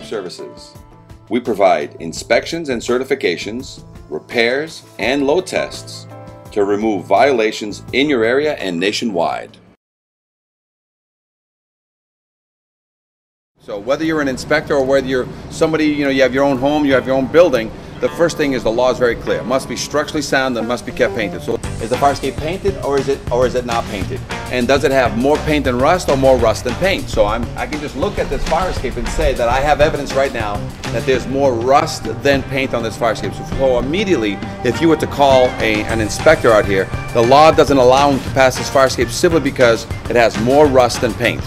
Services. We provide inspections and certifications, repairs, and load tests to remove violations in your area and nationwide. So whether you're an inspector or whether you're somebody, you have your own home, you have your own building, the first thing is the law is very clear. It must be structurally sound and must be kept painted. So is the fire escape painted or is it not painted? And does it have more paint than rust or more rust than paint? So I can just look at this fire escape and say that I have evidence right now that there's more rust than paint on this fire escape. So immediately, if you were to call an inspector out here, the law doesn't allow him to pass this fire escape simply because it has more rust than paint.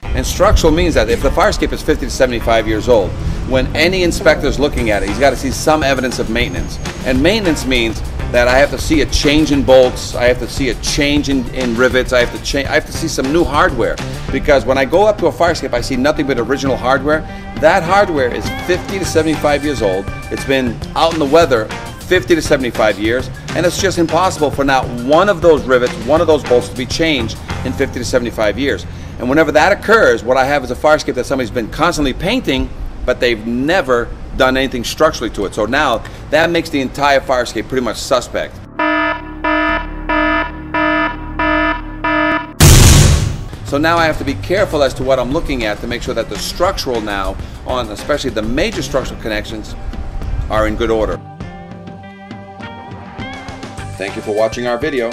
And structural means that if the fire escape is 50 to 75 years old, when any inspector is looking at it, he's got to see some evidence of maintenance. And maintenance means that I have to see a change in bolts, I have to see a change in rivets, I have to see some new hardware. Because when I go up to a fire escape, I see nothing but original hardware. That hardware is 50 to 75 years old. It's been out in the weather 50 to 75 years, and it's just impossible for not one of those rivets, one of those bolts to be changed in 50 to 75 years. And whenever that occurs, what I have is a fire escape that somebody's been constantly painting, but they've never done anything structurally to it. So now that makes the entire fire escape pretty much suspect. So now I have to be careful as to what I'm looking at to make sure that the structural now, on especially the major structural connections, are in good order. Thank you for watching our video.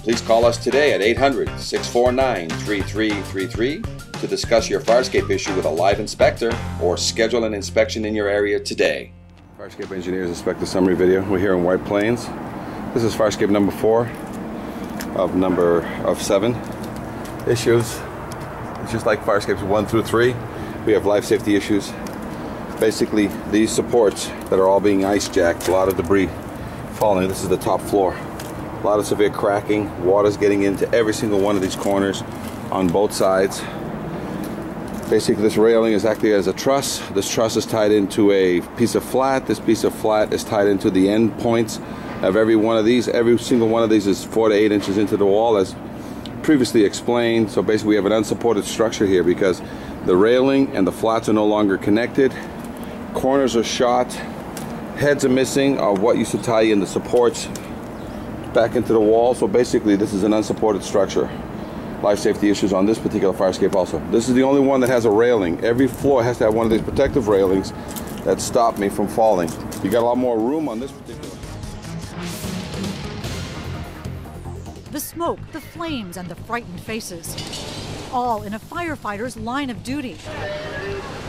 Please call us today at 800-649-3333 to discuss your fire escape issue with a live inspector or schedule an inspection in your area today. Fire escape engineers inspect the summary video. We're here in White Plains. This is fire escape number 4 of 7 issues. It's just like fire escapes 1 through 3. We have life safety issues. Basically, these supports that are all being ice jacked, a lot of debris falling. This is the top floor. A lot of severe cracking. Water's getting into every single one of these corners on both sides. Basically, this railing is acting as a truss. This truss is tied into a piece of flat. This piece of flat is tied into the end points of every one of these. Every single one of these is 4 to 8 inches into the wall, as previously explained. So basically, we have an unsupported structure here because the railing and the flats are no longer connected. Corners are shot. Heads are missing of what used to tie in the supports back into the wall. So basically, this is an unsupported structure. Life safety issues on this particular fire escape also. This is the only one that has a railing. Every floor has to have one of these protective railings that stop me from falling. You got a lot more room on this particular. The smoke, the flames, and the frightened faces. All in a firefighter's line of duty.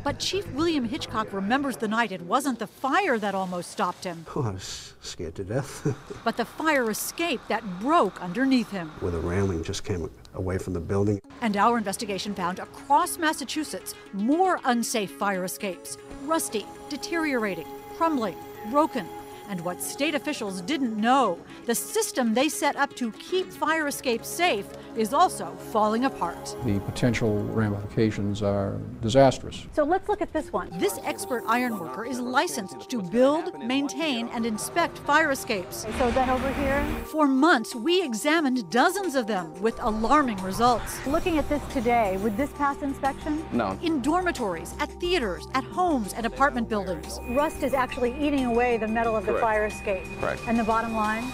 But Chief William Hitchcock remembers the night it wasn't the fire that almost stopped him. Oh, I was scared to death. But the fire escape that broke underneath him. Where the railing just came away from the building. And our investigation found across Massachusetts more unsafe fire escapes. Rusty, deteriorating, crumbling, broken. And what state officials didn't know, the system they set up to keep fire escapes safe is also falling apart. The potential ramifications are disastrous. So let's look at this one. This expert ironworker is licensed to build, maintain, and inspect fire escapes. So then over here? For months, we examined dozens of them with alarming results. Looking at this today, would this pass inspection? No. In dormitories, at theaters, at homes, and apartment buildings. Rust is actually eating away the metal of the fire escape. Correct. And the bottom line?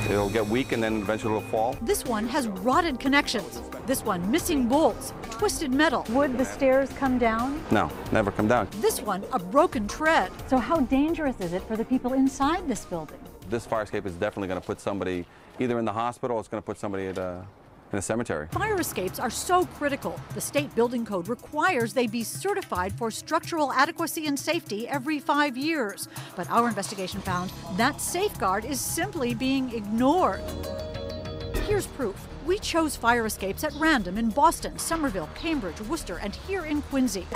It'll get weak and then eventually it'll fall. This one has rotted connections. This one missing bolts, twisted metal. Would the stairs come down? No, never come down. This one a broken tread. So how dangerous is it for the people inside this building? This fire escape is definitely going to put somebody either in the hospital or it's going to put somebody in a cemetery. Fire escapes are so critical. The state building code requires they be certified for structural adequacy and safety every 5 years. But our investigation found that safeguard is simply being ignored. Here's proof. We chose fire escapes at random in Boston, Somerville, Cambridge, Worcester, and here in Quincy.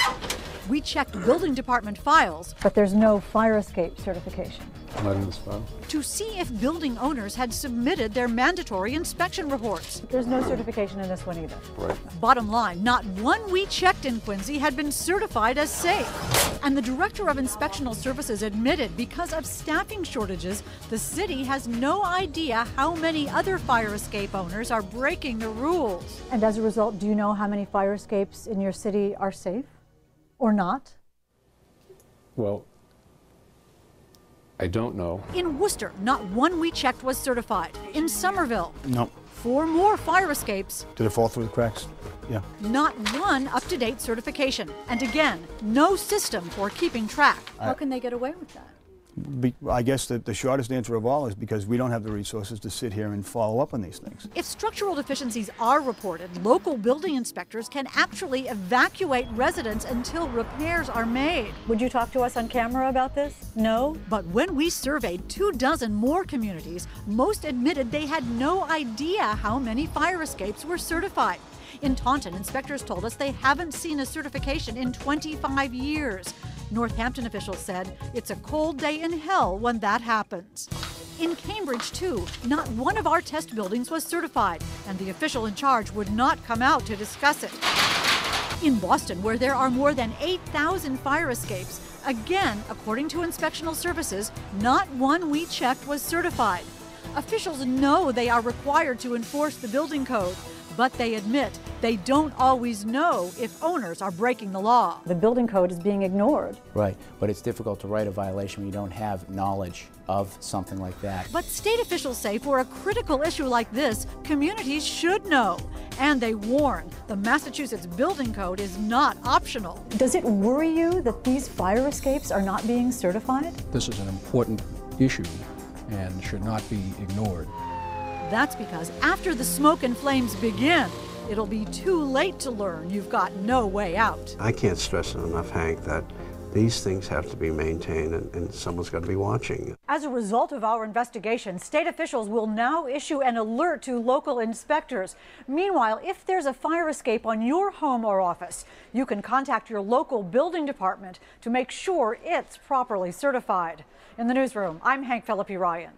We checked building department files. But there's no fire escape certification. Not in this file. to see if building owners had submitted their mandatory inspection reports. There's no certification in this one either. Right. Bottom line, not one we checked in Quincy had been certified as safe. And the director of inspectional services admitted because of staffing shortages, the city has no idea how many other fire escape owners are breaking the rules. And as a result, do you know how many fire escapes in your city are safe or not? Well, I don't know. In Worcester, not one we checked was certified. In Somerville, No. 4 more fire escapes, Did it fall through the cracks? Yeah. not one up-to-date certification. And again, no system for keeping track. How can they get away with that? I guess that the shortest answer of all is because we don't have the resources to sit here and follow up on these things. If structural deficiencies are reported, local building inspectors can actually evacuate residents until repairs are made. Would you talk to us on camera about this? No? But when we surveyed 24 more communities, most admitted they had no idea how many fire escapes were certified. In Taunton, inspectors told us they haven't seen a certification in 25 years. Northampton officials said it's a cold day in hell when that happens. In Cambridge, too, not one of our test buildings was certified, and the official in charge would not come out to discuss it. In Boston, where there are more than 8,000 fire escapes, again, according to inspectional services, not one we checked was certified. Officials know they are required to enforce the building code, but they admit they don't always know if owners are breaking the law. The building code is being ignored. Right, but it's difficult to write a violation when you don't have knowledge of something like that. But state officials say for a critical issue like this, communities should know. And they warn the Massachusetts building code is not optional. Does it worry you that these fire escapes are not being certified? This is an important issue and should not be ignored. That's because after the smoke and flames begin, it'll be too late to learn you've got no way out. I can't stress it enough, Hank, that these things have to be maintained and someone's got to be watching. As a result of our investigation, state officials will now issue an alert to local inspectors. Meanwhile, if there's a fire escape on your home or office, you can contact your local building department to make sure it's properly certified. In the newsroom, I'm Hank Philippi Ryan.